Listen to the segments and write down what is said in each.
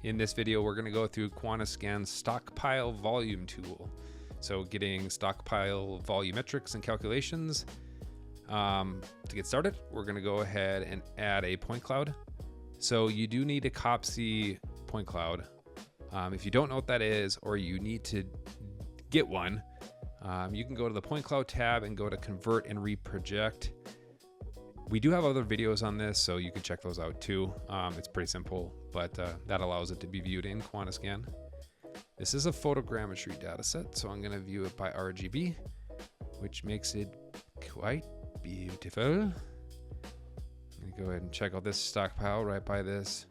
In this video, we're going to go through Quantiscan's Stockpile volume tool. So getting Stockpile volumetrics and calculations. To get started, we're going to go ahead and add a point cloud. So you do need a COPC point cloud. If you don't know what that is, or you need to get one, you can go to the point cloud tab and go to convert and reproject. We do have other videos on this, so you can check those out too. It's pretty simple, but that allows it to be viewed in Quantiscan. This is a photogrammetry data set, so I'm going to view it by RGB, which makes it quite beautiful. Let me go ahead and check out this stockpile right by this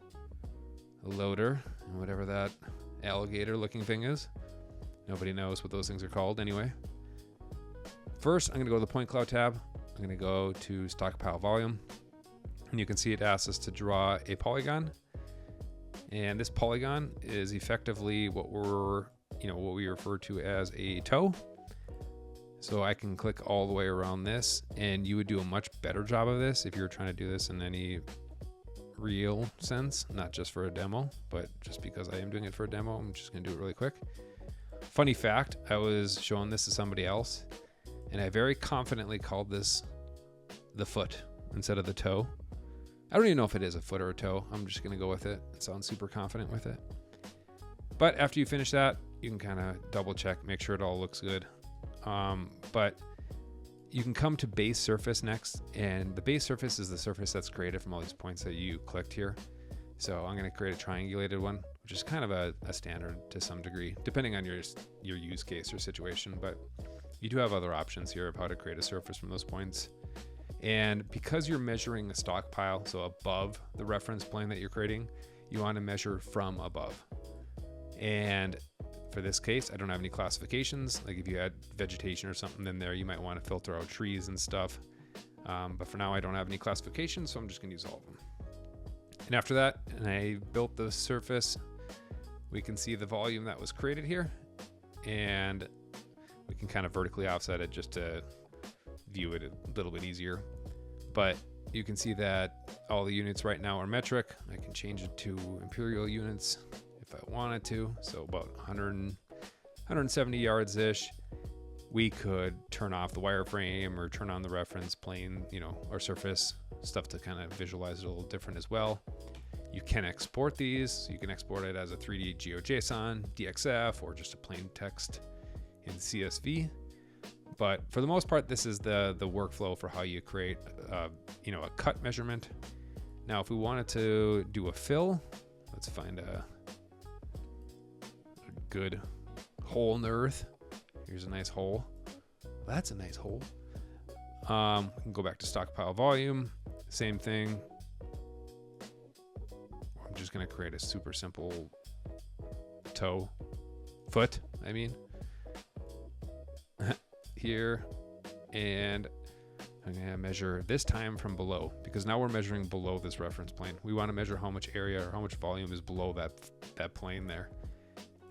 loader and whatever that alligator looking thing is. Nobody knows what those things are called anyway. First, I'm going to go to the point cloud tab. I'm going to go to stockpile volume, and you can see it asks us to draw a polygon. And this polygon is effectively what we refer to as a toe. So I can click all the way around this, and you would do a much better job of this if you were trying to do this in any real sense, not just for a demo, but just because I am doing it for a demo, I'm just going to do it really quick. Funny fact, I was showing this to somebody else, and I very confidently called this the foot instead of the toe. I don't even know if it is a foot or a toe. I'm just going to go with it. It sounds super confident with it. But after you finish that, you can kind of double check, make sure it all looks good. But you can come to base surface next, and the base surface is the surface that's created from all these points that you clicked here. So I'm going to create a triangulated one, which is kind of a standard to some degree, depending on your use case or situation. But you do have other options here of how to create a surface from those points. And because you're measuring a stockpile, so above the reference plane that you're creating, you want to measure from above. And for this case, I don't have any classifications. Like if you had vegetation or something in there, you might want to filter out trees and stuff. But for now, I don't have any classifications, so I'm just going to use all of them. And after that, and I built the surface, we can see the volume that was created here. And we can kind of vertically offset it just to view it a little bit easier. But you can see that all the units right now are metric. I can change it to imperial units if I wanted to. So about 170 yards-ish. We could turn off the wireframe or turn on the reference plane, or surface stuff to kind of visualize it a little different as well. You can export these. You can export it as a 3D GeoJSON, DXF, or just a plain text in CSV. But for the most part, this is the workflow for how you create, a cut measurement. Now, if we wanted to do a fill, let's find a good hole in the earth. Here's a nice hole. That's a nice hole. We can go back to stockpile volume. Same thing. I'm just going to create a super simple foot, here, and I'm going to measure this time from below, because now we're measuring below this reference plane. We want to measure how much area or how much volume is below that plane there.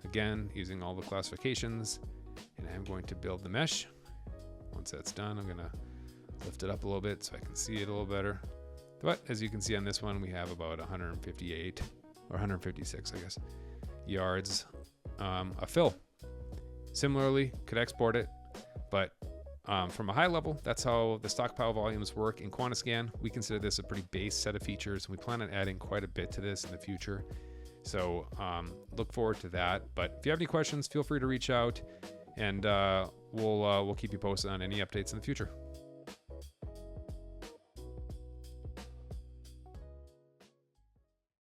Again, using all the classifications, and I'm going to build the mesh. Once that's done, I'm going to lift it up a little bit so I can see it a little better. But as you can see on this one, we have about 158 or 156, I guess, yards of fill. Similarly, could export it, but from a high level, that's how the stockpile volumes work in Quantiscan. We consider this a pretty base set of features. We plan on adding quite a bit to this in the future. So look forward to that. But if you have any questions, feel free to reach out, and we'll keep you posted on any updates in the future.